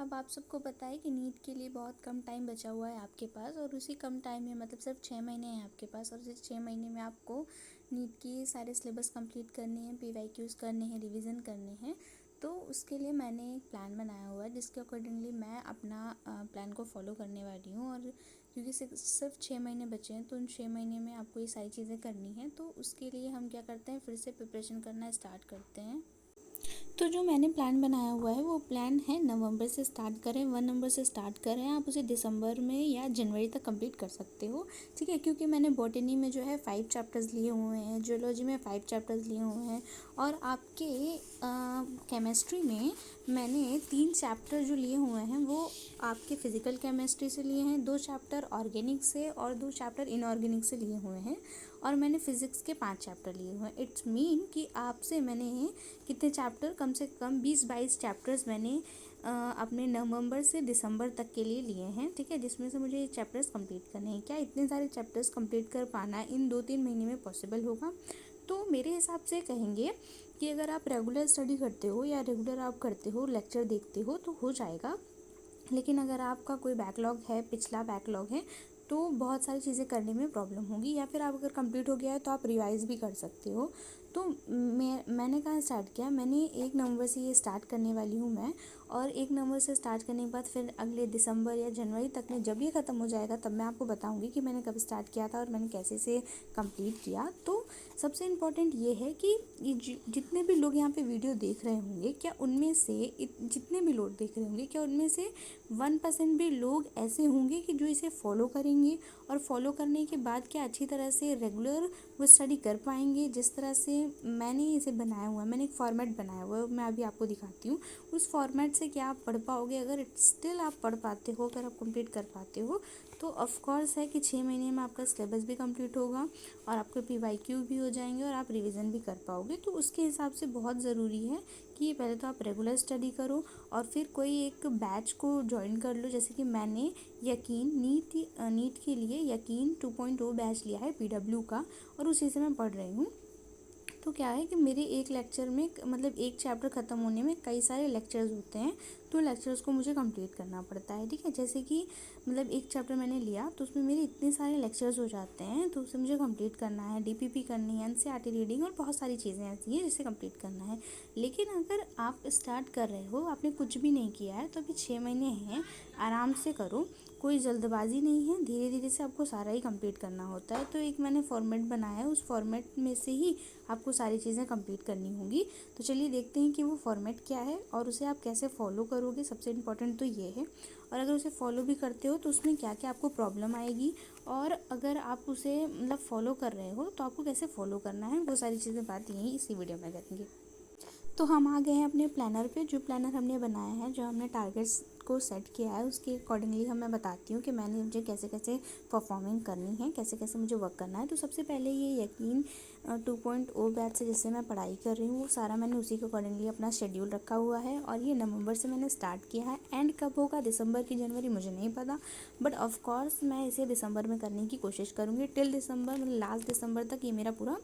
अब आप सबको पता है कि नीट के लिए बहुत कम टाइम बचा हुआ है आपके पास, और उसी कम टाइम में मतलब सिर्फ 6 महीने हैं आपके पास, और इस 6 महीने में आपको नीट की सारे सिलेबस कंप्लीट करने हैं, पीवाईक्यूज़ करने हैं, रिवीजन करने हैं। तो उसके लिए मैंने एक प्लान बनाया हुआ है जिसके अकॉर्डिंगली मैं अपना प्लान को फॉलो करने वाली हूँ। और क्योंकि सिर्फ 6 महीने बचे हैं तो उन 6 महीने में आपको ये सारी चीज़ें करनी हैं, तो उसके लिए हम क्या करते हैं, फिर से प्रिपरेशन करना स्टार्ट करते हैं। तो जो मैंने प्लान बनाया हुआ है वो प्लान है नवंबर से स्टार्ट करें, 1 नंबर से स्टार्ट करें, आप उसे दिसंबर में या जनवरी तक कंप्लीट कर सकते हो। ठीक है, क्योंकि मैंने बॉटनी में जो है 5 चैप्टर्स लिए हुए हैं, जियोलॉजी में 5 चैप्टर्स लिए हुए हैं, और आपके केमिस्ट्री में मैंने 3 चैप्टर जो लिए हुए हैं वो आपके फिज़िकल केमिस्ट्री से लिए हैं, 2 चैप्टर ऑर्गेनिक से और 2 चैप्टर इनऑर्गेनिक से लिए हुए हैं, और मैंने फ़िज़िक्स के 5 चैप्टर लिए हुए हैं। इट्स मीन कि आपसे मैंने कितने चैप्टर, कम से कम 20-22 चैप्टर्स मैंने अपने नवंबर से दिसंबर तक के लिए लिए हैं। ठीक है, जिसमें से मुझे ये चैप्टर्स कंप्लीट करने हैं। क्या इतने सारे चैप्टर्स कंप्लीट कर पाना इन 2-3 महीने में पॉसिबल होगा? तो मेरे हिसाब से कहेंगे कि अगर आप रेगुलर स्टडी करते हो या रेगुलर आप करते हो, लेक्चर देखते हो, तो हो जाएगा। लेकिन अगर आपका कोई बैकलॉग है, पिछला बैकलॉग है, तो बहुत सारी चीज़ें करने में प्रॉब्लम होगी, या फिर आप अगर कंप्लीट हो गया है तो आप रिवाइज़ भी कर सकते हो। तो मैंने कहाँ स्टार्ट किया, मैंने 1 नवंबर से ये स्टार्ट करने वाली हूँ मैं, और 1 नवंबर से स्टार्ट करने के बाद फिर अगले दिसंबर या जनवरी तक में जब ये ख़त्म हो जाएगा तब मैं आपको बताऊँगी कि मैंने कब स्टार्ट किया था और मैंने कैसे से कंप्लीट किया। तो सबसे इम्पॉर्टेंट ये है कि ये जितने भी लोग यहाँ पे वीडियो देख रहे होंगे, क्या उनमें से जितने भी लोग देख रहे होंगे, क्या उनमें से 1% भी लोग ऐसे होंगे कि जो इसे फॉलो करेंगे, और फॉलो करने के बाद क्या अच्छी तरह से रेगुलर वो स्टडी कर पाएंगे जिस तरह से मैंने इसे बनाया हुआ है। मैंने एक फॉर्मेट बनाया हुआ है, मैं अभी आपको दिखाती हूँ। उस फॉर्मेट से क्या आप पढ़ पाओगे? अगर स्टिल आप पढ़ पाते हो, अगर आप कंप्लीट कर पाते हो, तो ऑफ कोर्स है कि 6 महीने में आपका सिलेबस भी कंप्लीट होगा और आपके पीवाईक्यू भी हो जाएंगे और आप रिवीजन भी कर पाओगे। तो उसके हिसाब से बहुत ज़रूरी है कि पहले तो आप रेगुलर स्टडी करो और फिर कोई एक बैच को ज्वाइन कर लो। जैसे कि मैंने यकीन नीट के लिए यकीन 2.0 बैच लिया है पीडब्ल्यू का, और उसी से मैं पढ़ रही हूँ। तो क्या है कि मेरे एक लेक्चर में मतलब एक चैप्टर ख़त्म होने में कई सारे लेक्चर्स होते हैं, तो लेक्चर्स को मुझे कंप्लीट करना पड़ता है। ठीक है, जैसे कि मतलब एक चैप्टर मैंने लिया तो उसमें मेरे इतने सारे लेक्चर्स हो जाते हैं, तो उसे मुझे कंप्लीट करना है, डीपीपी करनी है, एनसीईआरटी रीडिंग और बहुत सारी चीज़ें ऐसी हैं जिसे कंप्लीट करना है। लेकिन अगर आप स्टार्ट कर रहे हो, आपने कुछ भी नहीं किया है, तो अभी 6 महीने हैं, आराम से करो, कोई जल्दबाजी नहीं है, धीरे धीरे से आपको सारा ही कंप्लीट करना होता है। तो एक मैंने फॉर्मेट बनाया है, उस फॉर्मेट में से ही आपको सारी चीज़ें कंप्लीट करनी होंगी। तो चलिए देखते हैं कि वो फॉर्मेट क्या है और उसे आप कैसे फॉलो करोगे। सबसे इम्पॉर्टेंट तो ये है, और अगर उसे फॉलो भी करते हो तो उसमें क्या क्या आपको प्रॉब्लम आएगी, और अगर आप उसे मतलब फॉलो कर रहे हो तो आपको कैसे फॉलो करना है, वो सारी चीज़ें बात यहीं इसी वीडियो में करेंगे। तो हम आ गए हैं अपने प्लानर पे। जो प्लानर हमने बनाया है, जो हमने टारगेट्स को सेट किया है, उसके अकॉर्डिंगली मैं बताती हूँ कि मैंने मुझे कैसे कैसे परफॉर्मिंग करनी है, कैसे कैसे मुझे वर्क करना है। तो सबसे पहले ये यकीन 2.0 बैच से जिससे मैं पढ़ाई कर रही हूँ, वो सारा मैंने उसी के अकॉर्डिंगली अपना शेड्यूल रखा हुआ है, और ये नवंबर से मैंने स्टार्ट किया है। एंड कब होगा, दिसंबर की जनवरी, मुझे नहीं पता, बट ऑफकोर्स मैं इसे दिसंबर में करने की कोशिश करूँगी। टिल दिसंबर, मतलब लास्ट दिसंबर तक ये मेरा पूरा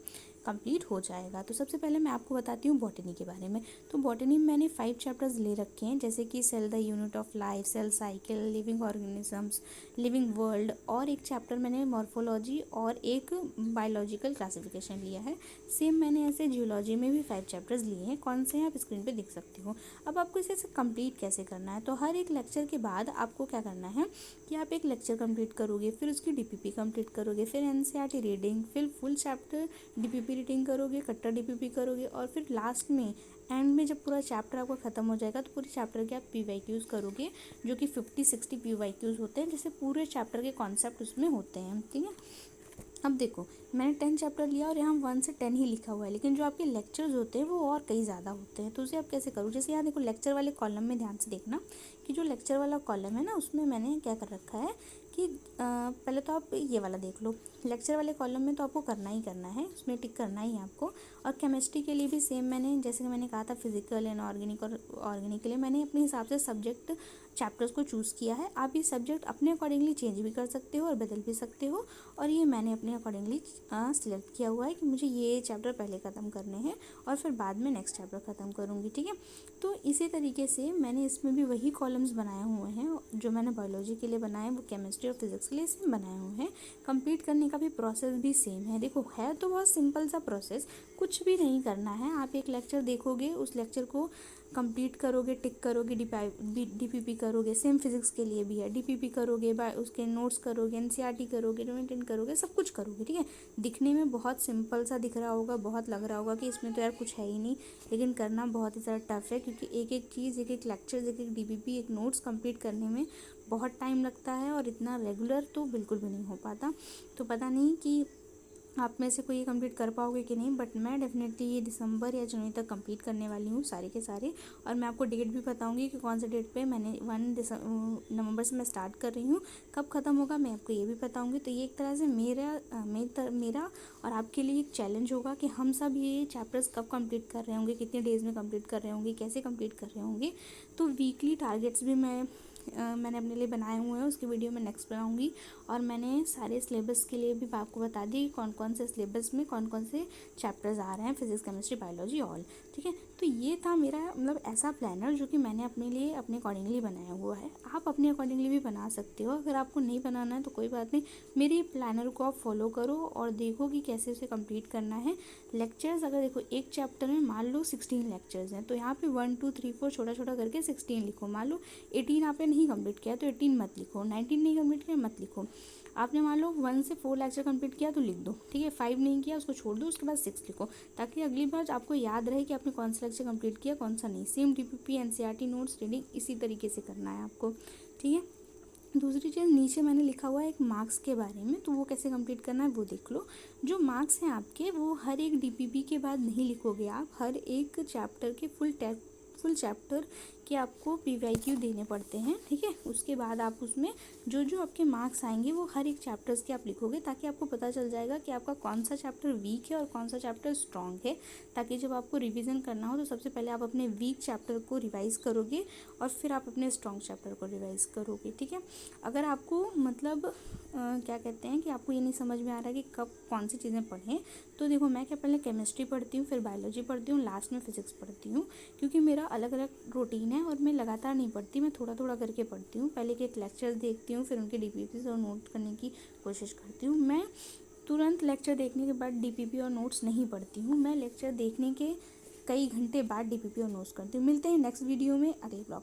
कंप्लीट हो जाएगा। तो सबसे पहले मैं आपको बताती हूँ बॉटनी के बारे में। तो बॉटनी में मैंने 5 चैप्टर्स ले रखे हैं, जैसे कि cell the unit of life, cell cycle, living organisms, living world, और एक चैप्टर मैंने मॉर्फोलॉजी और एक बायोलॉजिकल क्लासिफिकेशन लिया है। सेम मैंने ऐसे जियोलॉजी में भी 5 चैप्टर्स लिए हैं। कौन से हैं आप स्क्रीन पे देख सकते हो। अब आपको इसे कंप्लीट कैसे करना है, तो हर एक लेक्चर के बाद आपको क्या करना है कि आप एक लेक्चर कंप्लीट करोगे, फिर उसकी डीपीपी कंप्लीट करोगे, फिर एनसीईआरटी रीडिंग, फिर फुल चैप्टर डीपीपी रीडिंग करोगे, कट्टर डीपीपी करोगे, और फिर लास्ट में एंड में जब पूरा चैप्टर आपका ख़त्म हो जाएगा तो पूरे चैप्टर के आप पीवाईक्यूज़ करोगे, जो कि 50-60 पीवाईक्यूज़ होते हैं, जैसे पूरे चैप्टर के कॉन्सेप्ट उसमें होते हैं। ठीक है, अब देखो मैंने 10 चैप्टर लिया और यहाँ 1 से 10 ही लिखा हुआ है, लेकिन जो आपके लेक्चर्स होते हैं वो और कई ज़्यादा होते हैं। तो उसे आप कैसे करो, जैसे यहाँ देखो लेक्चर वाले कॉलम में ध्यान से देखना कि जो लेक्चर वाला कॉलम है ना, उसमें मैंने क्या कर रखा है कि पहले तो आप ये वाला देख लो लेक्चर वाले कॉलम में तो आपको करना ही करना है, उसमें टिक करना ही है आपको। और केमिस्ट्री के लिए भी सेम, मैंने जैसे कि मैंने कहा था फिजिकल एंड ऑर्गेनिक और ऑर्गेनिक के लिए मैंने अपने हिसाब से सब्जेक्ट चैप्टर्स को चूज़ किया है। आप ये सब्जेक्ट अपने अकॉर्डिंगली चेंज भी कर सकते हो और बदल भी सकते हो, और ये मैंने अपने अकॉर्डिंगली सिलेक्ट किया हुआ है कि मुझे ये चैप्टर पहले ख़त्म करने हैं और फिर बाद में नेक्स्ट चैप्टर ख़त्म करूँगी, ठीक है। तो इसी तरीके से मैंने इसमें भी वही कॉलम्स बनाए हुए हैं जो मैंने बायोलॉजी के लिए बनाए, वो केमिस्ट्री और फिजिक्स के लिए सेम बनाए हुए हैं। कंप्लीट करने का भी प्रोसेस भी सेम है। देखो है तो बहुत सिंपल सा प्रोसेस, कुछ भी नहीं करना है। आप एक लेक्चर देखोगे, उस लेक्चर को कंप्लीट करोगे, टिक करोगे, डीपीपी करोगे, सेम फिजिक्स के लिए भी है, डीपीपी करोगे, उसके नोट्स करोगे, एनसीईआरटी करोगे, मेंटेन करोगे, सब कुछ करोगे, ठीक है। दिखने में बहुत सिंपल सा दिख रहा होगा, बहुत लग रहा होगा कि इसमें तो यार कुछ है ही नहीं, लेकिन करना बहुत ही ज़्यादा टफ है, क्योंकि एक एक चीज़, एक एक लेक्चर, एक एक डीपीपी, एक नोट्स कंप्लीट करने में बहुत टाइम लगता है, और इतना रेगुलर तो बिल्कुल भी नहीं हो पाता। तो पता नहीं कि आप में से कोई ये कंप्लीट कर पाओगे कि नहीं, बट मैं डेफिनेटली ये दिसंबर या जनवरी तक कंप्लीट करने वाली हूँ सारे के सारे। और मैं आपको डेट भी बताऊँगी कि कौन से डेट पे, मैंने 1 नवंबर से मैं स्टार्ट कर रही हूँ, कब ख़त्म होगा मैं आपको ये भी बताऊँगी। तो ये एक तरह से मेरा और आपके लिए एक चैलेंज होगा कि हम सब ये चैप्टर्स कब कंप्लीट कर रहे होंगे, कितने डेज़ में कंप्लीट कर रहे होंगे, कैसे कंप्लीट कर रहे होंगे। तो वीकली टारगेट्स भी मैंने अपने लिए बनाए हुए हैं, उसकी वीडियो मैं नेक्स्ट बनाऊंगी। और मैंने सारे सिलेबस के लिए भी आपको बता दी कौन कौन से सिलेबस में कौन कौन से चैप्टर्स आ रहे हैं, फिजिक्स, केमिस्ट्री, बायोलॉजी, ऑल, ठीक है। तो ये था मेरा मतलब ऐसा प्लानर जो कि मैंने अपने लिए अपने अकॉर्डिंगली बनाया हुआ है। आप अपने अकॉर्डिंगली भी बना सकते हो, अगर आपको नहीं बनाना है तो कोई बात नहीं, मेरे प्लानर को आप फॉलो करो और देखो कि कैसे उसे कंप्लीट करना है। लेक्चर्स अगर देखो एक चैप्टर में मान लो 16 लेक्चर्स हैं, तो यहाँ पे 1 2 3 4 छोटा छोटा करके 16 लिखो। मान लो 18 आपने नहीं कंप्लीट किया तो 18 मत लिखो, 19 नहीं कंप्लीट किया मत लिखो। आपने मान लो 1 से 4 लेक्चर कंप्लीट किया तो लिख दो, ठीक है। 5 नहीं किया उसको छोड़ दो, उसके बाद 6 लिखो, ताकि अगली बार आपको याद रहे कि आपने कौन सा लेक्चर कंप्लीट किया कौन सा नहीं। Same DPP, NCERT notes, reading इसी तरीके से करना है आपको, ठीक है। दूसरी चीज़ नीचे मैंने लिखा हुआ है एक मार्क्स के बारे में, तो वो कैसे कंप्लीट करना है वो देख लो। जो मार्क्स हैं आपके वो हर एक डीपीपी के बाद नहीं लिखोगे आप, हर एक चैप्टर के फुल चैप्टर के आपको पीवाईक्यू देने पड़ते हैं, ठीक है। उसके बाद आप उसमें जो जो आपके मार्क्स आएंगे वो हर एक चैप्टर्स के आप लिखोगे, ताकि आपको पता चल जाएगा कि आपका कौन सा चैप्टर वीक है और कौन सा चैप्टर स्ट्रॉन्ग है। ताकि जब आपको रिवीजन करना हो तो सबसे पहले आप अपने वीक चैप्टर को रिवाइज़ करोगे और फिर आप अपने स्ट्रॉन्ग चैप्टर को रिवाइज़ करोगे, ठीक है। अगर आपको मतलब क्या कहते हैं कि आपको ये नहीं समझ में आ रहा है कि कब कौन सी चीज़ें पढ़ें, तो देखो मैं क्या पहले केमिस्ट्री पढ़ती हूँ, फिर बायोलॉजी पढ़ती हूँ, लास्ट में फिजिक्स पढ़ती हूँ, क्योंकि मेरा अलग अलग रूटीन है और मैं लगातार नहीं पढ़ती, मैं थोड़ा थोड़ा करके पढ़ती हूँ। पहले के एक लेक्चर देखती हूँ, फिर उनके डीपीपीज और नोट करने की कोशिश करती हूँ। मैं तुरंत लेक्चर देखने के बाद डीपीपी और नोट्स नहीं पढ़ती हूँ, मैं लेक्चर देखने के कई घंटे बाद डीपीपी और नोट्स करती हूँ। मिलते हैं नेक्स्ट वीडियो में अगले ब्लॉग।